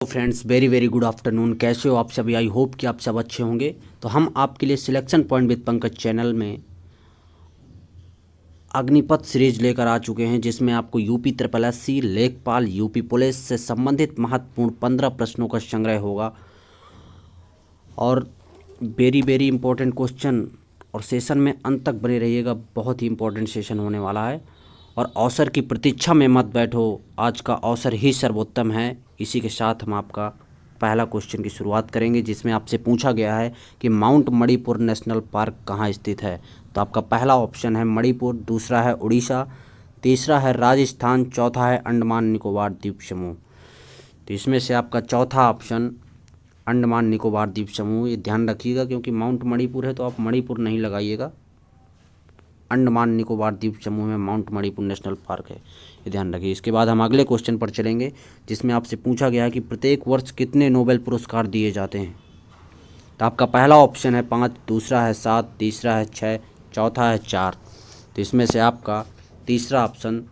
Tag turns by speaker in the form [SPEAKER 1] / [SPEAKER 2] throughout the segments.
[SPEAKER 1] Friends, very very good afternoon. कैसे हो आप सभी? आई होप कि आप सब अच्छे होंगे। तो हम आपके लिए selection point with Pankaj channel में अग्निपथ सीरीज लेकर आ चुके हैं, जिसमें आपको यूपी ट्रिपल एससी, लेखपाल, यूपी पुलिस से संबंधित महत्वपूर्ण 15 प्रश्नों का संग्रह होगा और वेरी वेरी इंपॉर्टेंट क्वेश्चन। और सेशन में अंत तक बने रहिएगा, बहुत ही इंपॉर्टेंट सेशन होने वाला है। और अवसर की प्रतीक्षा में मत बैठो, आज का अवसर ही सर्वोत्तम है। इसी के साथ हम आपका पहला क्वेश्चन की शुरुआत करेंगे, जिसमें आपसे पूछा गया है कि माउंट मणिपुर नेशनल पार्क कहाँ स्थित है। तो आपका पहला ऑप्शन है मणिपुर, दूसरा है उड़ीसा, तीसरा है राजस्थान, चौथा है अंडमान निकोबार द्वीप समूह। तो इसमें से आपका चौथा ऑप्शन अंडमान निकोबार द्वीप समूह, ये ध्यान रखिएगा, क्योंकि माउंट मणिपुर है तो आप मणिपुर नहीं लगाइएगा। अंडमान निकोबार द्वीप समूह में माउंट मणिपुर नेशनल पार्क है, ये ध्यान रखिए। इसके बाद हम अगले क्वेश्चन पर चलेंगे, जिसमें आपसे पूछा गया है कि प्रत्येक वर्ष कितने नोबेल पुरस्कार दिए जाते हैं। तो आपका पहला ऑप्शन है 5, दूसरा है 7, तीसरा है 6, चौथा है 4। तो इसमें से आपका तीसरा ऑप्शन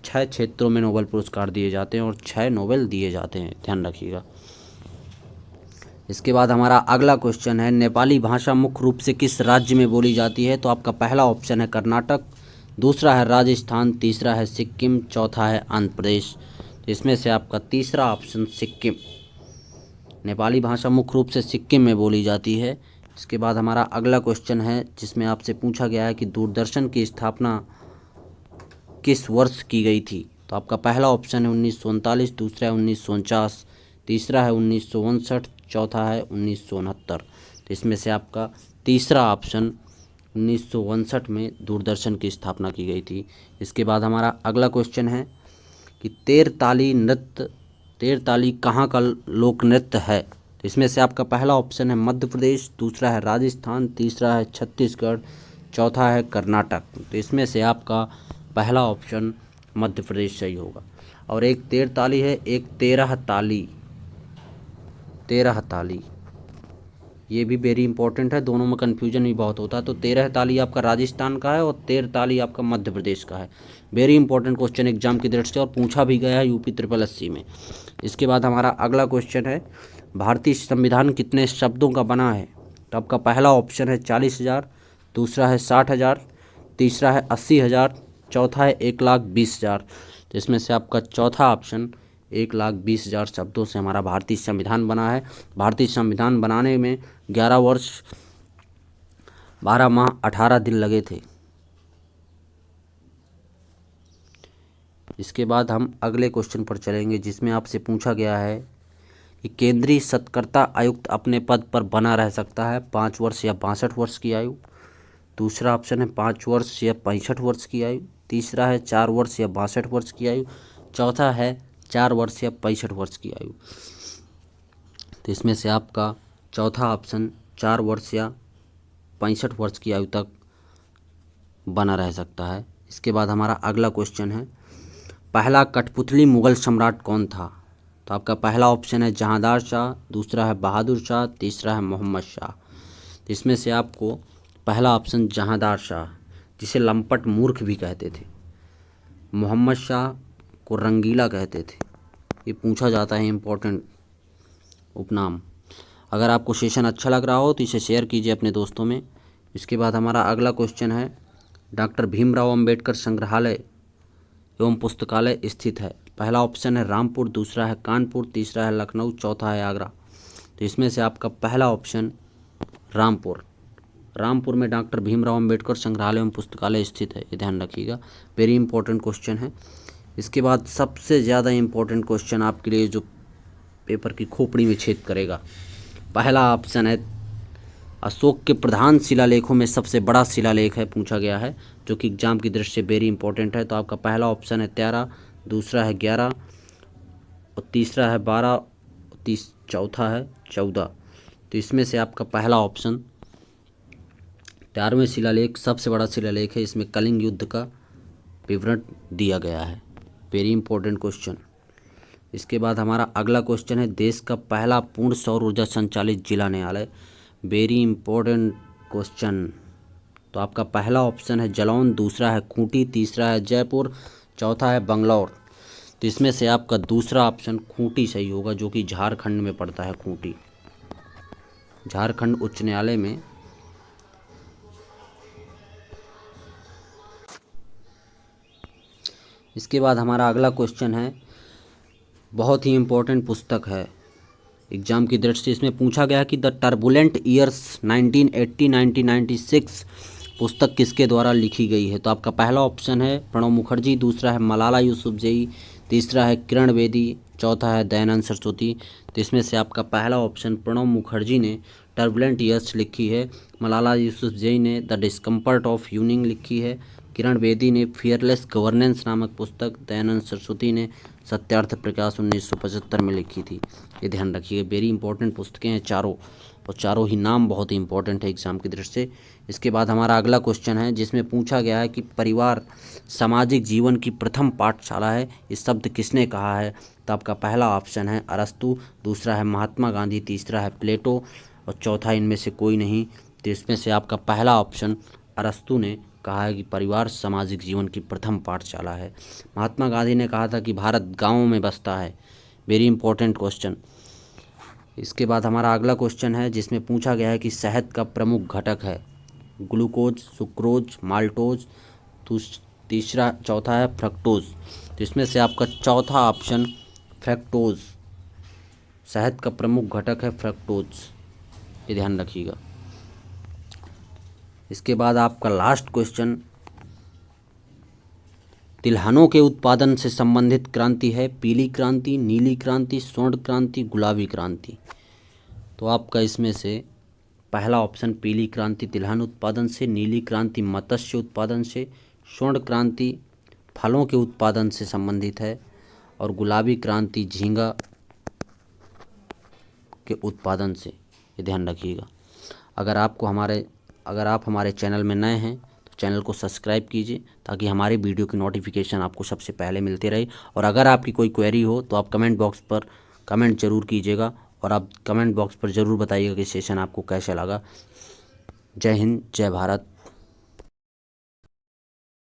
[SPEAKER 1] 6 क्षेत्रों में नोबेल पुरस्कार दिए जाते हैं और 6 नोबेल दिए जाते हैं, ध्यान रखिएगा। इसके बाद हमारा अगला क्वेश्चन है, नेपाली भाषा मुख्य रूप से किस राज्य में बोली जाती है। तो आपका पहला ऑप्शन है कर्नाटक, दूसरा है राजस्थान, तीसरा है सिक्किम, चौथा है आंध्र प्रदेश। तो इसमें से आपका तीसरा ऑप्शन सिक्किम, नेपाली भाषा मुख्य रूप से सिक्किम में बोली जाती है। इसके बाद हमारा अगला क्वेश्चन है, जिसमें आपसे पूछा गया है कि दूरदर्शन की स्थापना किस वर्ष की गई थी। तो आपका पहला ऑप्शन है 1939, दूसरा है 1949, तीसरा है 1959, चौथा है 1969। तो इसमें से आपका तीसरा ऑप्शन 1959 में दूरदर्शन की स्थापना की गई थी। इसके बाद हमारा अगला क्वेश्चन है कि तेरताली कहाँ का लोक नृत्य है। तो इसमें से आपका पहला ऑप्शन है मध्य प्रदेश, दूसरा है राजस्थान, तीसरा है छत्तीसगढ़, चौथा है कर्नाटक। तो इसमें से आपका पहला ऑप्शन मध्य प्रदेश सही होगा। और एक तेरताली है, एक 13 ताली, ये भी वेरी इंपॉर्टेंट है, दोनों में कन्फ्यूजन भी बहुत होता है। तो 13 ताली आपका राजस्थान का है और 13 ताली आपका मध्य प्रदेश का है। वेरी इंपॉर्टेंट क्वेश्चन एग्जाम की दृष्टि से, और पूछा भी गया है यूपी ट्रिपल एससी में। इसके बाद हमारा अगला क्वेश्चन है, भारतीय संविधान कितने शब्दों का बना है। तो आपका पहला ऑप्शन है 40,000, दूसरा है 60,000, तीसरा है 80,000, चौथा है 1,20,000। तो इसमें से आपका चौथा ऑप्शन 1,20,000 शब्दों से हमारा भारतीय संविधान बना है। भारतीय संविधान बनाने में 11 वर्ष 12 माह 18 दिन लगे थे। इसके बाद हम अगले क्वेश्चन पर चलेंगे, जिसमें आपसे पूछा गया है कि केंद्रीय सत्कर्ता आयुक्त अपने पद पर बना रह सकता है 5 वर्ष या 62 वर्ष की आयु। दूसरा ऑप्शन है 5 वर्ष या 65 वर्ष की आयु, तीसरा है 4 वर्ष या 62 वर्ष की आयु, चौथा है 4 वर्ष या 65 वर्ष की आयु। तो इसमें से आपका चौथा ऑप्शन 4 वर्ष या 65 वर्ष की आयु तक बना रह सकता है। इसके बाद हमारा अगला क्वेश्चन है, पहला कठपुतली मुगल सम्राट कौन था। तो आपका पहला ऑप्शन है जहांदार शाह, दूसरा है बहादुर शाह, तीसरा है मोहम्मद शाह। तो इसमें से आपको पहला ऑप्शन जहांदार शाह, जिसे लंपट मूर्ख भी कहते थे, मोहम्मद शाह को रंगीला कहते थे, ये पूछा जाता है इंपॉर्टेंट उपनाम। अगर आपको सेशन अच्छा लग रहा हो तो इसे शेयर कीजिए अपने दोस्तों में। इसके बाद हमारा अगला क्वेश्चन है, डॉक्टर भीमराव अंबेडकर संग्रहालय एवं पुस्तकालय स्थित है। पहला ऑप्शन है रामपुर, दूसरा है कानपुर, तीसरा है लखनऊ, चौथा है आगरा। तो इसमें से आपका पहला ऑप्शन रामपुर में डॉक्टर भीमराव अंबेडकर संग्रहालय एवं पुस्तकालय स्थित है, ये ध्यान रखिएगा, वेरी इंपॉर्टेंट क्वेश्चन है। इसके बाद सबसे ज़्यादा इंपॉर्टेंट क्वेश्चन आपके लिए, जो पेपर की खोपड़ी में छेद करेगा, पहला ऑप्शन है अशोक के प्रधान शिलालेखों में सबसे बड़ा शिलालेख है, पूछा गया है, जो कि एग्जाम की दृष्टि से वेरी इंपॉर्टेंट है। तो आपका पहला ऑप्शन है 13, दूसरा है 11 और तीसरा है 12 और चौथा है 14। तो इसमें से आपका पहला ऑप्शन 13वें शिलालेख सबसे बड़ा शिलालेख है, इसमें कलिंग युद्ध का विवरण दिया गया है, वेरी इंपॉर्टेंट क्वेश्चन। इसके बाद हमारा अगला क्वेश्चन है, देश का पहला पूर्ण सौर ऊर्जा संचालित जिला न्यायालय, वेरी इंपॉर्टेंट क्वेश्चन। तो आपका पहला ऑप्शन है जलौन, दूसरा है खूंटी, तीसरा है जयपुर, चौथा है बंगलौर। तो इसमें से आपका दूसरा ऑप्शन खूंटी सही होगा, जो कि झारखंड में पड़ता है। खूंटी झारखंड उच्च न्यायालय में इसके बाद हमारा अगला क्वेश्चन है, बहुत ही इम्पोर्टेंट पुस्तक है एग्जाम की दृष्टि से। इसमें पूछा गया कि द टर्बुलेंट ईयर्स 1980-1996 पुस्तक किसके द्वारा लिखी गई है। तो आपका पहला ऑप्शन है प्रणब मुखर्जी, दूसरा है मलाला यूसुफजई, तीसरा है किरण बेदी, चौथा है दयानंद सरस्वती। तो इसमें से आपका पहला ऑप्शन प्रणब मुखर्जी ने टर्बुलेंट ईयर्स लिखी है, मलाला यूसुफजई ने द डिस्कम्फर्ट ऑफ यूनिंग लिखी है, किरण बेदी ने फियरलेस गवर्नेंस नामक पुस्तक, दयानंद सरस्वती ने सत्यार्थ प्रकाश 1975 में लिखी थी। ये ध्यान रखिए, वेरी इंपॉर्टेंट पुस्तकें हैं चारों, और चारों ही नाम बहुत ही इंपॉर्टेंट है एग्जाम की दृष्टि से। इसके बाद हमारा अगला क्वेश्चन है, जिसमें पूछा गया है कि परिवार सामाजिक जीवन की प्रथम पाठशाला है, इस शब्द किसने कहा है। तो आपका पहला ऑप्शन है अरस्तु, दूसरा है महात्मा गांधी, तीसरा है प्लेटो और चौथा इनमें से कोई नहीं। तो इसमें से आपका पहला ऑप्शन अरस्तु ने कहा है कि परिवार सामाजिक जीवन की प्रथम पाठशाला है। महात्मा गांधी ने कहा था कि भारत गांवों में बसता है। Very important question. इसके बाद हमारा अगला क्वेश्चन है, जिसमें पूछा गया है कि शहद का प्रमुख घटक है ग्लूकोज, सुक्रोज, माल्टोज, चौथा है फ्रक्टोज। तो इसमें से आपका चौथा ऑप्शन फ्रक्टोज, शहद का प्रमुख घटक है फ्रक्टोज, ये ध्यान रखिएगा। इसके बाद आपका लास्ट क्वेश्चन, तिलहनों के उत्पादन से संबंधित क्रांति है पीली क्रांति, नीली क्रांति, स्वर्ण क्रांति, गुलाबी क्रांति। तो आपका इसमें से पहला ऑप्शन पीली क्रांति तिलहन उत्पादन से, नीली क्रांति मत्स्य उत्पादन से, स्वर्ण क्रांति फलों के उत्पादन से संबंधित है और गुलाबी क्रांति झींगा के उत्पादन से, ये ध्यान रखिएगा। अगर आप हमारे चैनल में नए हैं तो चैनल को सब्सक्राइब कीजिए, ताकि हमारे वीडियो की नोटिफिकेशन आपको सबसे पहले मिलती रहे। और अगर आपकी कोई क्वेरी हो तो आप कमेंट बॉक्स पर कमेंट जरूर कीजिएगा, और आप कमेंट बॉक्स पर ज़रूर बताइएगा कि सेशन आपको कैसा लगा। जय हिंद, जय भारत।